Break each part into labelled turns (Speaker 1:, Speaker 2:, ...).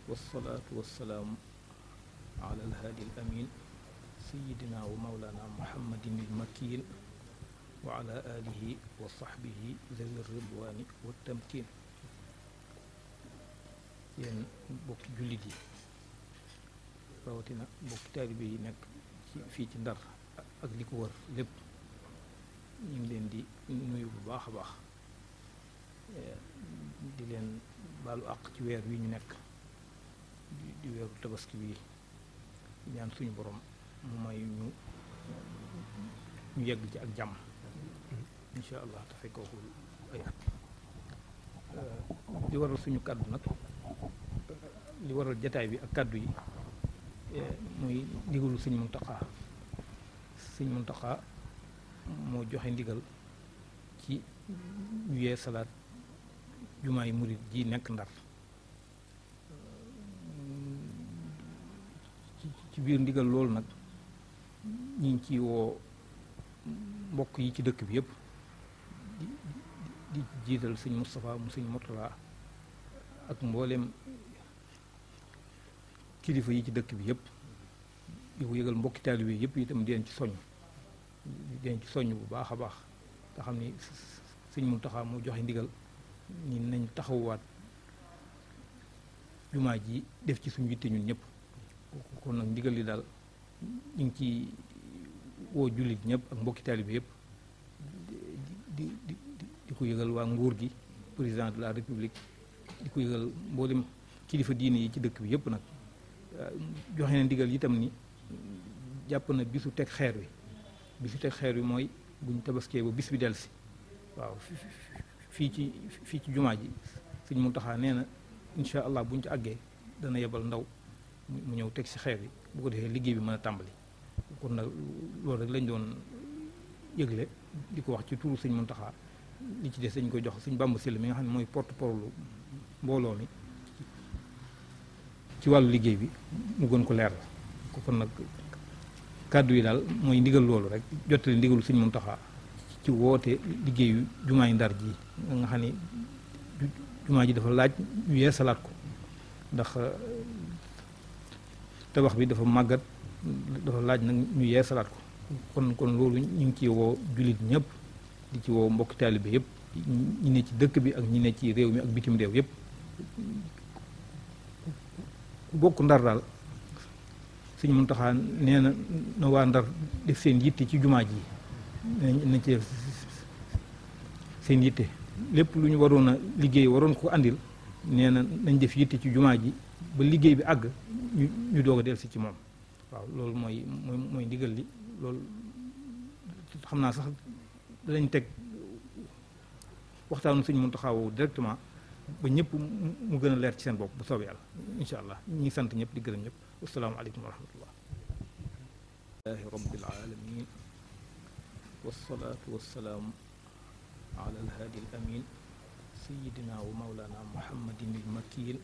Speaker 1: wasalaatu wasalaamu ala alhaadi al amin sayidina wa maulana muhammadin il makin wa ala alihi wa sahbihi zawi ridwani wa tamkin. yéen bokki jullit yi rawatina bokki taalibe yi nekk fii ci Ndar ak li ko wër lépp ñu ngi leen di nuyu bu baax a baax di leen baalu àq ci weer wi ñu nekk di weeru tabaski wi ñaan suñu borom mu may ñu yegg ci ak jàmm incha allah te fekkoo ko ay at. li waral suñu kàddu nag li waral jataay bi ak kàddu yi muy ndigalu sëñ Muntaxa moo joxe ndigal ci ñu yee salaat jumaay murit ji nekk Ndar. ci biir ndigal loolu nag ñu ngi ci woo mbokk yi ci dëkk bi yëpp di jiital sëñ Moustapha mu sëñ Mourtala ak mboolem kilifa yi ci dëkk bi yëpp di ko yëgal mbokki taalibe yi yëpp itam di leen ci soññ bu baax a baax nga xam ni sëñ Mountakha moo joxe ndigal ni nañ taxawaat jumaa ji def ci suñu yitte ñun ñëpp. kon nag ndigal li daal ñu ngi ci woo jullit ñëpp ak mbokki taalibe yëpp di ko yëgal waa nguur gi président de la république di ko yëgal mboolem kilifa diine yi ci dëkk bi yëpp nag joxe na ndigal itam ni jàpp na bisu teg xeer wi mooy buñ tabaskee ba bis bi dellusi waaw fii ci jumaa ji sëñ Muntaxa nee na incha allah buñ ci àggee dana yebal ndaw mu ñëw teg ci xeer yi bu ko defee liggéey bi mën a tàmbali. kon nag loolu rek lañ doon yëgle di ko wax ci turu sëñ Muntaxa li ci des dañ koy jox sëñ Bamba Sylla mi nga xam ne mooy porte-parole mbooloo mi ci wàllu liggéey bi mu gën ko leer la kon nag kàddu yi daal mooy ndigal loolu rek jottali ndigalu sëñ Muntaxa ci woote liggéeyu jumaay Ndar ji nga xam ne jumaa ji dafa laaj ñu yeesalaat ko ndax tabax bi dafa màggat dafa laaj nag ñu yeesalaat ko kon loolu ñu ngi ci woo jullit ñëpp di ci woo mbokki taalibe yëpp ñi ne ci dëkk bi ak ñi ne ci réew mi ak bitim réew yëpp ku bokk Ndar daal sëñ Muntaxa nee na waa Ndar def seen yitte ci jumaa ji nañ ci seen yitte lépp lu ñu waroon a liggéey waroon ko andil nee na nañ def yitte ci jumaa ji ba liggéey bi àgg ñu doog a dellusi ci moom waaw loolu mooy ndigal li loolu xam naa sax danañ teg waxtaanu sëñ Muntaxa woowu directement ba ñëpp mu gën a leer ci seen bopp bu soobee yàlla incha allah ñu ngi sant ñëpp di gërëm ñëpp asalaamaaleykum wa rahmatullah lillahi rabbil alamin wasalaatu wasalaamu ala alhaadi al amin sayidina wa maulana muhammadin il makin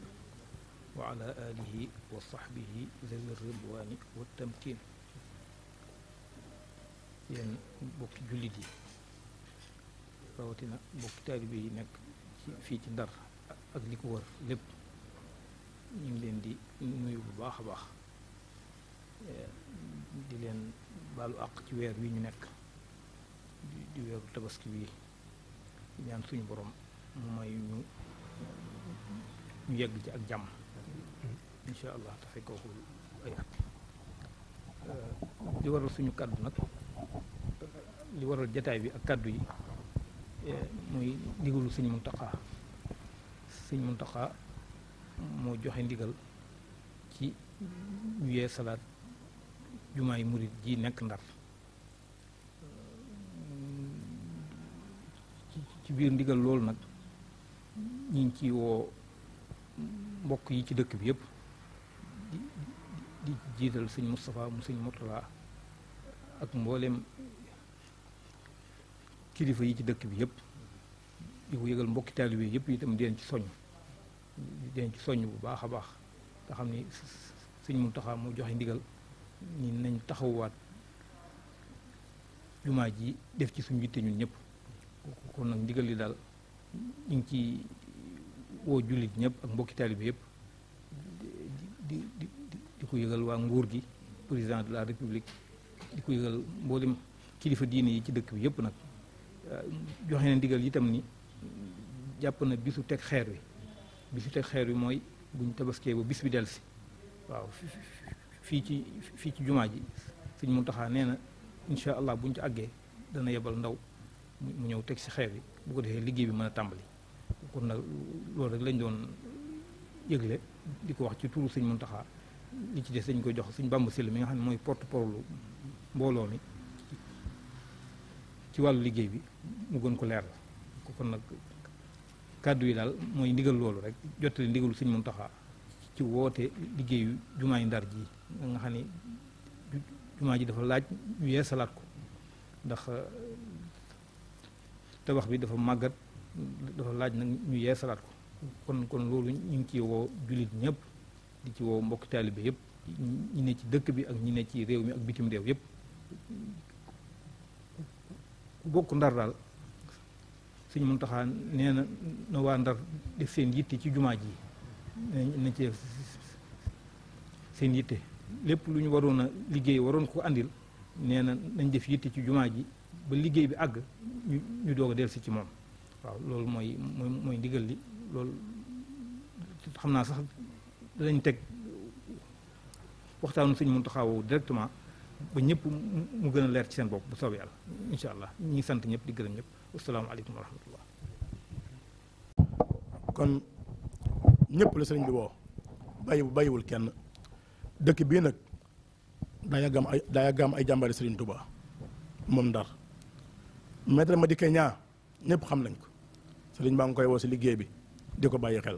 Speaker 1: wa ala alihi wa sahbihi zawi ridwani wa tamkin. yéen bokki jullit yi rawatina bokki taalibe yi nekk fii ci Ndar ak li ko wër lépp ñu ngi leen di nuyu bu baax a baax di leen baalu àq ci weer wi ñu nekk di weeru tabaski wi ñaan suñu borom mu may ñu yegg ci ak jàmm incha allah te fekkoo ko ay at. li waral suñu kàddu nag li waral jataay bi ak kàddu yi muy ndigalu sëñ Muntaxa moo joxe ndigal ci ñu yee salaat jumaay murit ji nekk Ndar. ci biir ndigal loolu nag ñu ngi ci woo mbokk yi ci dëkk bi yëpp di jiital sëñ Moustapha mu sëñ Mourtala ak mboolem kilifa yi ci dëkk bi yëpp di ko yëgal mbokki taalibe yëpp itam di leen ci soññ bu baax a baax nga xam ni sëñ Muntaxa moo joxe ndigal ni nañ taxawaat jumaa ji def ci suñu yitte ñun ñëpp kon nag ndigal li daal ñu ngi ci woo jullit ñëpp ak mbokki taalibe yëpp ko yëgal waa nguur gi président de la république di ko yëgal mboolem kilifa diine yi ci dëkk bi yëpp nag joxe na ndigal itam ni jàpp na bisu teg xeer wi mooy buñ tabaskee ba bis bi delsi waaw fii ci jumaa ji sëñ Muntaxa nee na incha allah buñ ci àggee dana yebal ndaw mu ñëw teg si xeer wi bu ko defee liggéey bi mën a tàmbali kon nag loolu rek lañ doon yëgle di ko wax ci turu sëñ Muntaxa li ci des dañ koy jox sëñ Bamba Sylla mi nga xam ne mooy porte-parole mbooloo mi ci wàllu liggéey bi mu gën ko leer la kon nag kàddu yi daal mooy ndigal loolu rek jottali ndigalu sëñ Muntaxa ci woote liggéeyu jumaay Ndar ji nga xam ne jumaa ji dafa laaj ñu yeesalaat ko ndax tabax bi dafa màggat dafa laaj nag ñu yeesalaat ko kon loolu ñu ngi ciy woo jullit ñëpp di ci woo mbokki taalibe yëpp ñi ne ci dëkk bi ak ñi ne ci réew mi ak bitim réew yëpp ku bokk Ndar daal Sëñ Muntaxa nee na waa Ndar def seen yitte ci jumaa ji na ci seen yitte lépp lu ñu waroon a liggéey waroon ko andil nee na nañ def yitte ci jumaa ji ba liggéey bi àgg ñu doog a dellusi ci moom waaw loolu mooy ndigal li loolu xam naa sax danañ teg waxtaanu Sëñ Muntaxa woowu directement ba ñëpp mu gën a leer ci seen bopp bu soobee yàlla incha allah ñi ngi sant ñëpp di gërëm ñëpp asalaamaaleykum wa rahmatullah.
Speaker 2: kon ñëpp la sëriñ bi woo bàyyiwul kenn dëkk bii nag daa yàgg am ay jàmbaari Sëriñ Tuubaa moom Ndar Maître Madické Niang ñëpp xam nañ ko sëriñ baa ngi koy woo si liggéey bi di ko bàyyi xel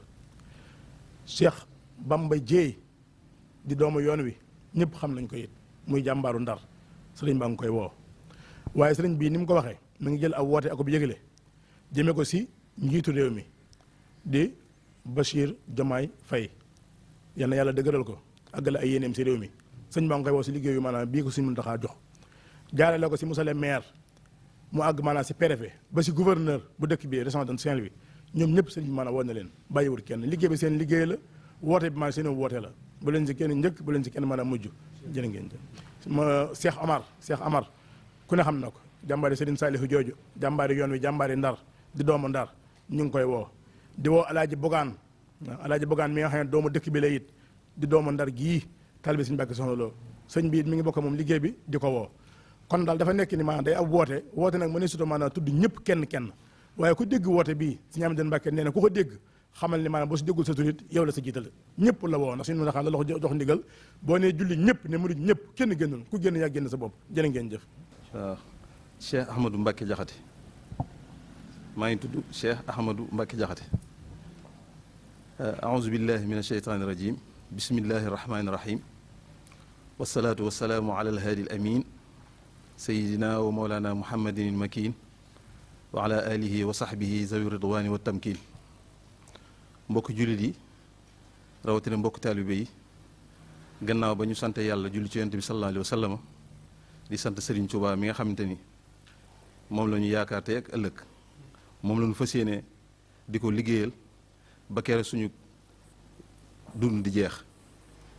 Speaker 2: Cheikh Bamba Dièye di doomu yoon wi ñëpp xam nañ ko it muy jàmbaaru Ndar sëriñ baa ngi koy woo waaye sëriñ bii ni mu ko waxee mu ngi jël ab woote ak bu yëgle jëme ko si njiitu réew mi di Bachir Diomaye Faye yal na yàlla dëgëral ko àggale ay yéeneem si réew mi sëñ baa ngi koy woo si liggéeyu maanaam bii ko Sëñ Muntaxa jox jaarale ko si monsieur le maire mu àgg maanaam si préfet ba si gouverneur bu dëkk bi région de Saint-Louis ñoom ñëpp sëñ bi maanaam woo na leen bàyyiwul kenn liggéey bi seen liggéey la woote bi maanaam seen woote la bu leen si kenn njëkk bu leen si kenn maanaam mujj jërë ngeen jëf ma Cheikh Amar ku ne xam na ko jàmbaari Serigne Saliou jooju jàmbaari yoon wi jàmbaari Ndar di doomu Ndar ñu ngi koy woo di woo alaaji Bogaan mi nga xam ne doomu dëkk bi la it di doomu Ndar gii taalibe Sëñ Mbàkke Soxna Lo sëñ bi it mi ngi bokk moom liggéey bi di ko woo kon daal dafa nekk ni maanaam day ab woote nag mëne suto maanaam tudd ñëpp kenn waaye ku dégg woote bii Sëñ Amadu Mbàkke nee na ku ko dégg xamal ni maanaam boo si déggul sa turit yow la sa jiital ñëpp la woo ndax suñu mën a xam la jox ndigal boo nee julli ñëpp ne murid ñëpp kenn génnul ku génn yaa génn sa bopp jërë ngeen jëf.
Speaker 3: waaw Cheikh Ahmadou Mbacke Jaxate maa ngi tudd Cheikh Ahmadou Mbacke Jaxate aouzu billahi min asheytaani rajim bismillahi rahmaani rahim wasalaatu wasalaamu ala alhaadi al amin sayidina wa mawlana muhammadin il makin wa ala alihi wa sahbihi zawi ridwani wa tamkin mbokk jullit yi rawatina mbokk taalibe yi gannaaw ba ñu sant yàlla julli ci yonent bi sallallahu alayhi wa sallam di sant Serigne Touba mi nga xamante ni moom la ñu yaakaar tey ak ëllëg moom la ñu fas yéene di ko liggéeyal ba kere suñu dund di jeex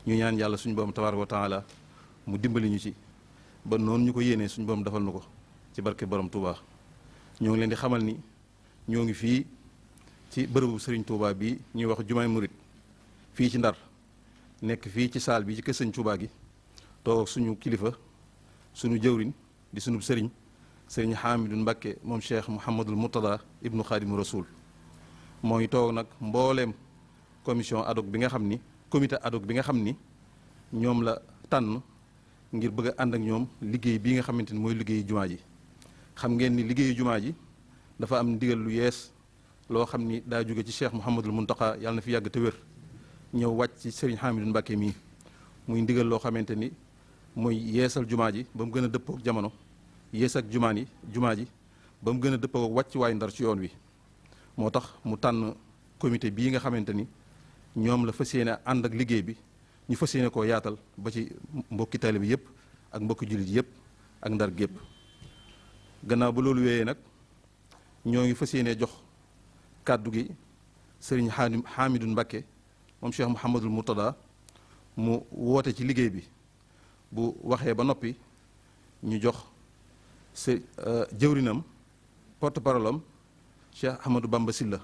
Speaker 3: ñu ñaan yàlla suñu borom tabaaraka wa taala mu dimbali ñu ci ba noonu ñu ko yéenee suñu borom defal na ko ci barke borom Touba ñoo ngi leen di xamal ni ñoo ngi fii ci bërëbu Serigne Touba bi ñuy wax Jumaay Murit fii ci Ndar nekk fii ci saal bi ci kër Sëñ Touba gi toog ak suñu kilifa suñu jëwriñ di suñu sëriñ sëriñ Hamidou Mbacke moom Cheikh Mouhamadul Murtada ibnu Xaadimu Rasul moo ngi toog nag mbooleem commission ad hoc bi nga xam ni comité ad hoc bi nga xam ni ñoom la tànn ngir bëgg a ànd ak ñoom liggéey bii nga xamante ni mooy liggéeyu jumaa ji xam ngeen ni liggéeyu jumaa ji dafa am ndigal lu yees loo xam ni daa jóge ci Cheikh Mouhamadul Muntaqa yàlla na fi yàgg te wér ñëw wàcc ci sëriñ Hamidou Mbacke mii muy ndigal loo xamante ni mooy yeesal jumaa ji ba mu gën a dëppook jamono yees ak jumaa ji ba mu gën a dëppook wàcc waay Ndar ci yoon wi moo tax mu tànn comité bii nga xamante ni ñoom la fas yéene ànd ak liggéey bi ñu fas yéene koo yaatal ba ci mbokki taalibe bi yëpp ak mbokki jullit yëpp ak Ndar gépp gannaaw ba loolu wéyee nag ñoo ngi fas yéene jox kàddu gi sëriñ Hamidou Mbacke moom Cheikh Mouhamadul Murtada mu woote ci liggéey bi bu waxee ba noppi ñu jox jëwrinam porte-parole am Cheikh Ahmadou Bamba Sylla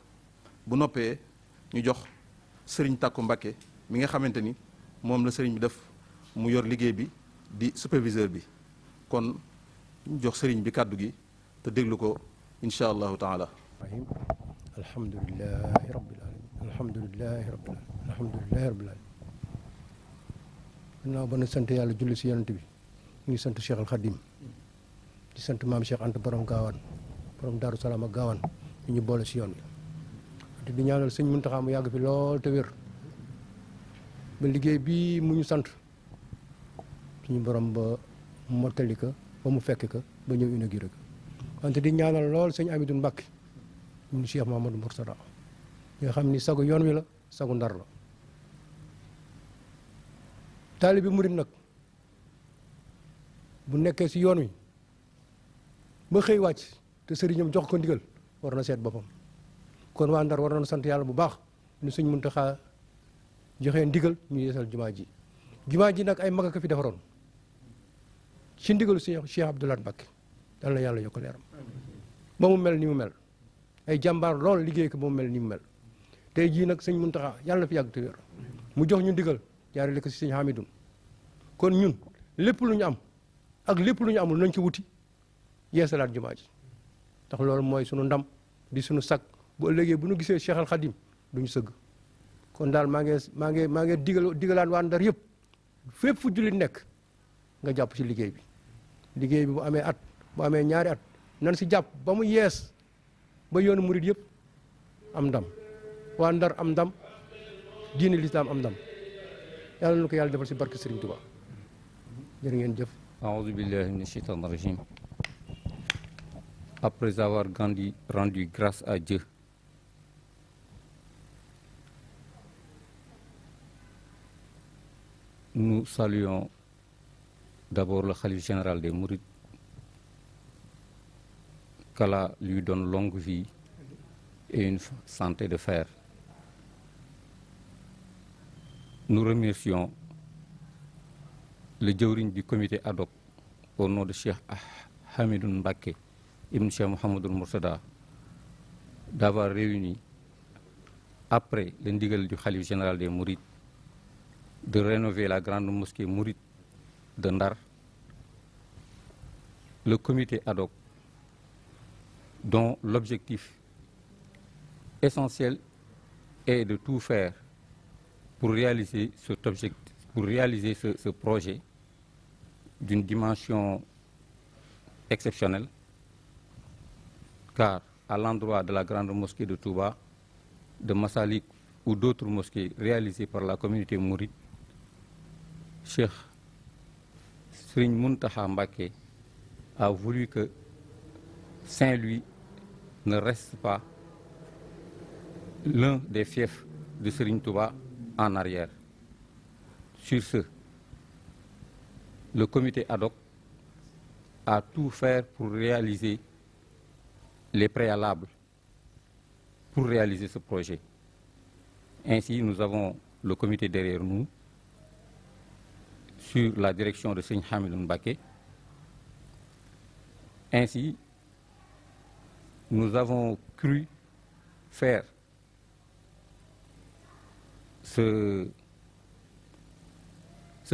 Speaker 3: bu noppee ñu jox sëriñ Tàkku Mbàkke mi nga xamante ni moom la sëriñ bi def mu yor liggéey bi di superviseur bi kon ñu jox sëriñ bi kàddu gi te déglu ko incha allahu taala.
Speaker 4: alhamdulilahi rabbil alamin alhamdulilahi rabbil alamin alhamdulilahi rabbil alamin gannaaw ba na sant yàlla julli si yonent bi ñu ngi sant Cheikh al Khadim di sant maam Cheikh Anta borom gaawaan borom Daaru Salaam ak gaawaan ñu boole si yoon bi te di ñaanal sëñ Muntaxa mu yàgg fi lool te wér ba liggéey bii mu ñu sant suñu borom ba mottali ko ba mu fekk ko ba ñëw inauguré ko wante di ñaanal lool sëñ Amidou Mbacke ñun Cheikh Mahamadou Mourtada nga xam ni sagu yoon wi la sagu ndar la taalibi murit nag bu nekkee si yoon wi ba xëy wàcc te sëriñam jox ko ndigal war na seet boppam kon waa ndar war nañu sant yàlla bu baax ni suñ Muntaxa joxee ndigal ñu yeesal jumaa ji nag ay mag a ko fi defaroon ci ndigalu Cheikh Abdoulaye Mbacke dal na yàlla yokk leeram ba mu mel ni mu mel ay jàmbaar lool liggéey ko ba mu mel ni mu mel tey jii nag sëñ Muntaxa yàlla na fi yàgg te wér mu jox ñu ndigal jaarale ko si sëñ Hamidou kon ñun lépp lu ñu am ak lépp lu ñu amul nañ ci wuti yeesalaat jumaa ji ndax loolu mooy sunu ndam di sunu sag bu ëllëgee bu ñu gisee Cheikh al Khadim duñu sëgg kon daal maa ngi digalaan waa Ndar yëpp fépp fu jullit nekk nga jàpp ci liggéey bi bu amee at bu amee ñaari at nan si jàpp ba mu yees ba yoonu murit yëpp am ndam waa Ndar am ndam diine lislaam am ndam yàlla na ko yàlla defal si barke Serigne Touba jërë ngeen jëf.
Speaker 5: Aouzu billahi mina shaytani rajim. Après avoir rendu grâce à Dieu, nous saluons d'abord le khalife général des Mourides, qu'Allah lui donne longue vie et une santé de fer. Nous remercions le jawriñ du comité ad hoc au nom de Cheikh Hamidou Mbacke Ibn Cheikh Mouhamadoul Mourtada d'avoir réuni, après le ndigal du khalife général des Mourides, de rénover la grande mosquée mouride de Ndar. Le comité ad hoc, dont l'objectif essentiel est de tout faire pour réaliser cet objectif, pour réaliser ce projet d'une dimension exceptionnelle, car à l'endroit de la grande mosquée de Touba, de Massalik ou d'autres mosquées réalisées par la communauté mouride, Cheikh Serigne Mountakha Mbacké a voulu que Saint-Louis ne reste pas l'un des fiefs de Serigne Touba en arrière. Sur ce, le comité ad hoc a tout fait pour réaliser les préalables pour réaliser ce projet. Ainsi, nous avons le comité derrière nous, sur la direction de Serigne Hamidou Mbacke. Ainsi, nous avons cru faire ce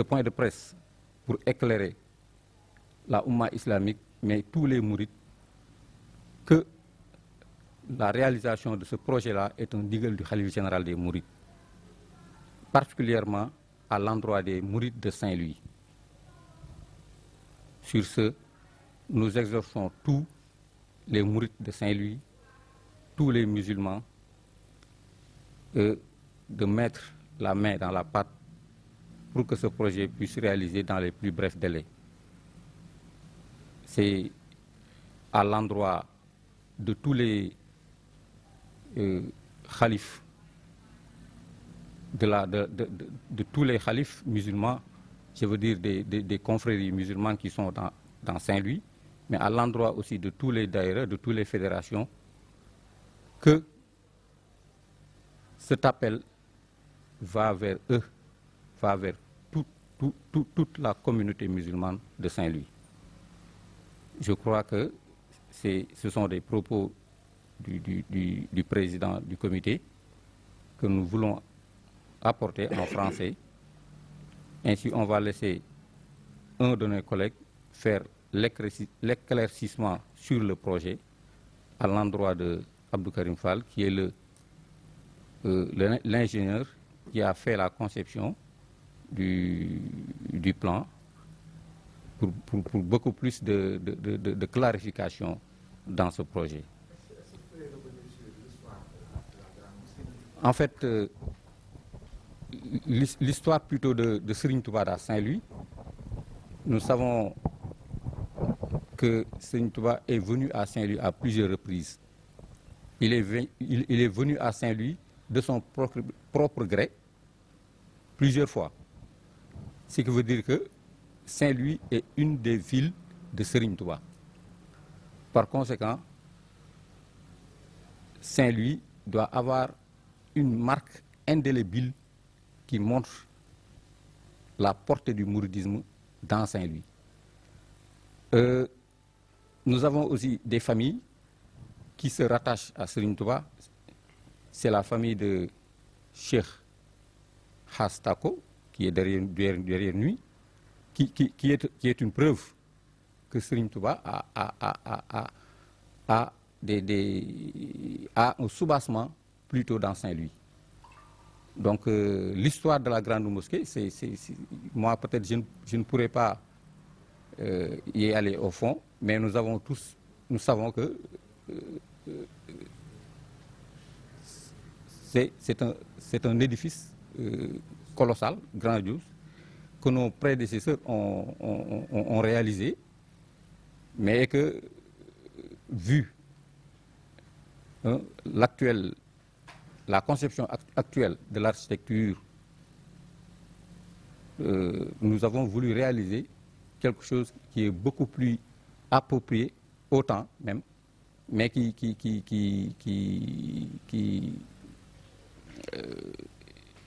Speaker 5: point de presse pour éclairer la Oumma islamique, mais tous les mourides, que la réalisation de ce projet-là est un ndigal du khalife général des mourides, particulièrement à l'endroit des mourides de Saint-Louis. Sur ce, nous exhortons tous les mourides de Saint-Louis, tous les musulmans, de mettre la main dans la pâte pour que ce projet puisse se réaliser dans les plus brefs délais. C'est à l'endroit de tous les khalifes, de tous les khalifes musulmans, je veux dire des confréries musulmanes qui sont dans Saint-Louis, mais à l'endroit aussi de tous les daïras, de toutes les fédérations, que cet appel va vers eux, va vers toute la communauté musulmane de Saint-Louis. Je crois que ce sont des propos du président du comité que nous voulons apporter en français. Ainsi, on va laisser un de nos collègues faire l'éclaircissement sur le projet à l'endroit de Abdou Karim Fall, qui est l'ingénieur qui a fait la conception du plan pour beaucoup plus de clarification dans ce projet. En fait, l'histoire plutôt de Serigne Touba à Saint-Louis, nous savons que Serigne Touba est venu à Saint-Louis à plusieurs reprises. Il est venu à Saint-Louis de son propre gré plusieurs fois. Ce qui veut dire que Saint-Louis est une des villes de Serigne Touba. Par conséquent, Saint-Louis doit avoir une marque indélébile qui montre la portée du mouridisme dans Saint-Louis. Nous avons aussi des familles qui se rattachent à Serigne Touba. C'est la famille de Cheikh Hastako, qui est derrière lui, qui est une preuve que Serigne Touba a un soubassement plutôt dans Saint-Louis. Donc l'histoire de la grande mosquée, moi peut-être je ne pourrais pas y aller au fond, mais nous savons que c'est un édifice colossal, grandiose, que nos prédécesseurs ont réalisé, mais que, vu la conception actuelle de l'architecture, nous avons voulu réaliser quelque chose qui est beaucoup plus approprié au temps même, mais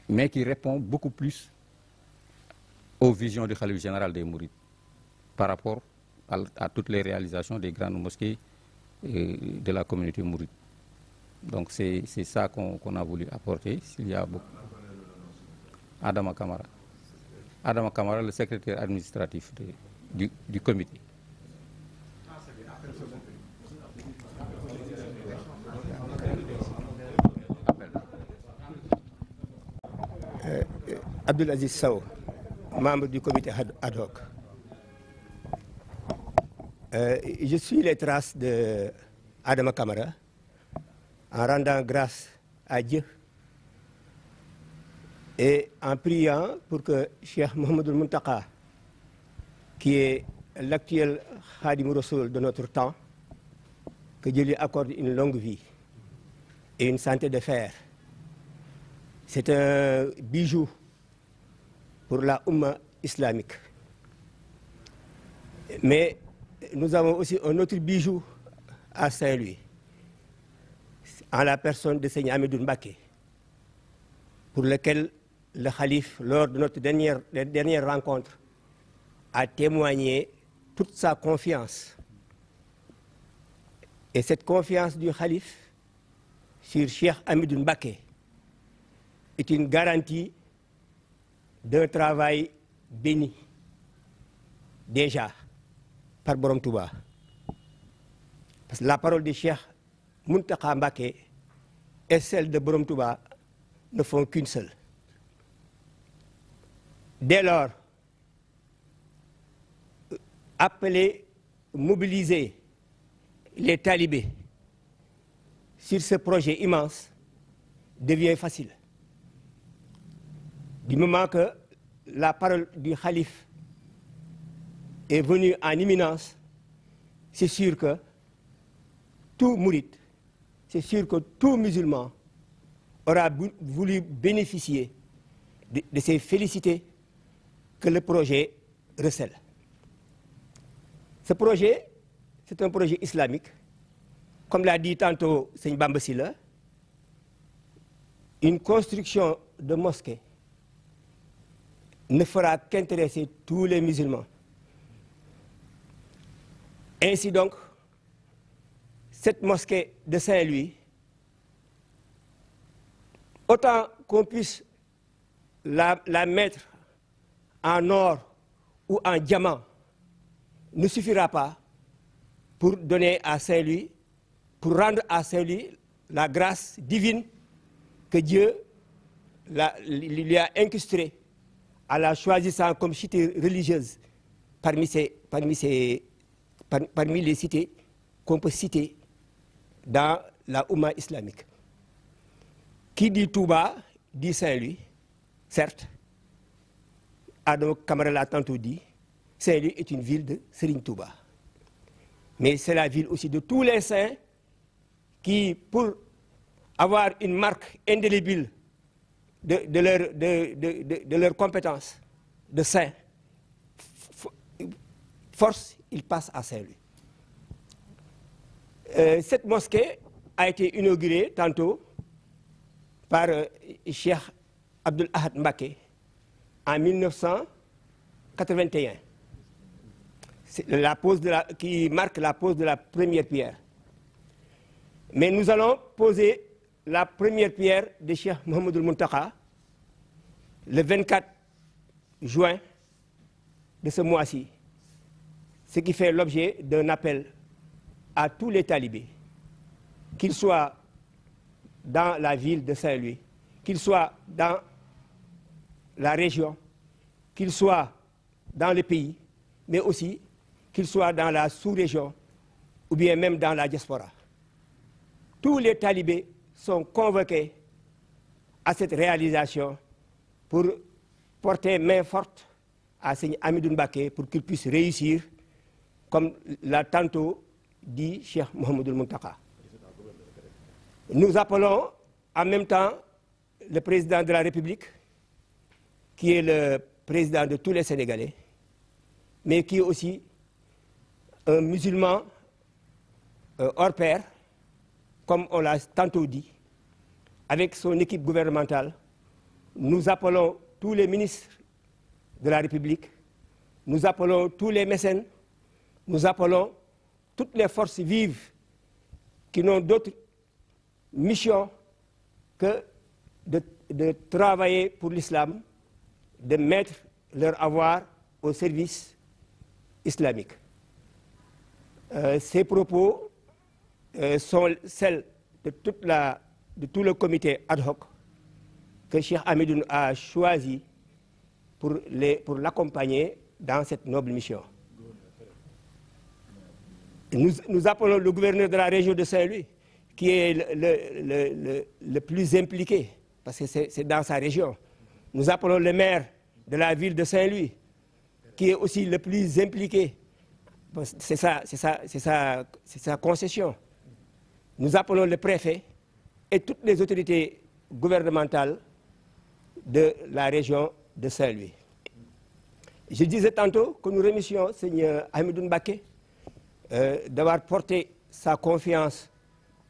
Speaker 5: mais qui répond beaucoup plus aux visions du Khalife général des Mourides par rapport à toutes les réalisations des grandes mosquées de la communauté mouride. Donc c'est ça qu'on a voulu apporter. S'il y a beaucoup. Adama Kamara. Adama Kamara, le secrétaire administratif du comité.
Speaker 6: Abdul Aziz Sow, membre du comité ad hoc. Je suis les traces de Adama Kamara en rendant grâce à Dieu et en priant pour que Cheikh Mohamedou Muntaka, qui est l'actuel Khadim Rassoul de notre temps, que Dieu lui accorde une longue vie et une santé de fer. C'est un bijou pour la Oumma islamique. Mais nous avons aussi un autre bijou à Saint-Louis, en la personne de Seigneur Amidou Mbaké, pour lequel le Khalif, lors de notre dernière rencontre, a témoigné toute sa confiance. Et cette confiance du Khalif sur Cheikh Amidou Mbaké est une garantie d'un travail béni, déjà, par Borom Touba. Parce que la parole de Cheikh Muntaka Mbaké et celle de Borom Touba ne font qu'une seule. Dès lors, appeler, mobiliser les talibés sur ce projet immense devient facile. Du moment que la parole du Khalif est venue en imminence, c'est sûr que tout mouride, c'est sûr que tout musulman aura voulu bénéficier de ces félicités que le projet recèle. Ce projet, c'est un projet islamique. Comme l'a dit tantôt Seigne Bamba Sylla, une construction de mosquée ne fera qu'intéresser tous les musulmans. Ainsi donc, cette mosquée de Saint-Louis, autant qu'on puisse la mettre en or ou en diamant, ne suffira pas pour donner à Saint-Louis, pour rendre à Saint-Louis la grâce divine que Dieu lui a incrustée en la choisissant comme cité religieuse parmi les cités qu'on peut citer dans la Oumma islamique. Qui dit Touba dit Saint-Louis, certes. Adam Kamara l'a tantôt dit, Saint-Louis est une ville de Serigne Touba. Mais c'est la ville aussi de tous les saints qui, pour avoir une marque indélébile de leur compétence de saint, force, ils passent à Saint-Louis. Cette mosquée a été inaugurée tantôt par Cheikh Abdoul Ahad Mbacké en 1981. C'est qui marque la pose de la première pierre. Mais nous allons poser la première pierre de Cheikh Mouhamadoul Mountakha le 24 juin de ce mois-ci, ce qui fait l'objet d'un appel à tous les talibés, qu'ils soient dans la ville de Saint-Louis, qu'ils soient dans la région, qu'ils soient dans le pays, mais aussi qu'ils soient dans la sous-région ou bien même dans la diaspora. Tous les talibés sont convoqués à cette réalisation pour porter main forte à Seigneur Hamidou Mbacké pour qu'il puisse réussir, comme l'a tantôt dit Cheikh Mouhamadoul Mountakha. Nous appelons en même temps le président de la République, qui est le président de tous les Sénégalais, mais qui est aussi un musulman hors pair, comme on l'a tantôt dit, avec son équipe gouvernementale. Nous appelons tous les ministres de la République, nous appelons tous les mécènes, nous appelons toutes les forces vives qui n'ont d'autre mission que de travailler pour l'islam, de mettre leur avoir au service islamique. Ces propos sont celles de tout le comité ad hoc que Cheikh Hamidou a choisi pour l'accompagner dans cette noble mission. Nous appelons le gouverneur de la région de Saint-Louis, qui est le plus impliqué, parce que c'est dans sa région. Nous appelons le maire de la ville de Saint-Louis, qui est aussi le plus impliqué. C'est sa concession. Nous appelons le préfet et toutes les autorités gouvernementales de la région de Saint-Louis. Je disais tantôt que nous remercions Seigneur Hamidou Mbacké d'avoir porté sa confiance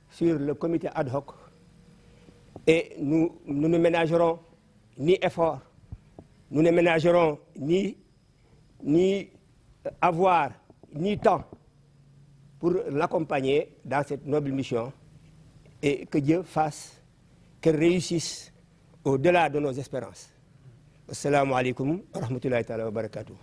Speaker 6: sur le comité ad hoc, et nous ne ménagerons ni effort, nous ne ménagerons ni avoir, ni temps pour l'accompagner dans cette noble mission, et que Dieu fasse qu'elle réussisse au-delà de nos espérances. Assalamu alaikum wa rahmatullahi ta'ala wa barakatuh.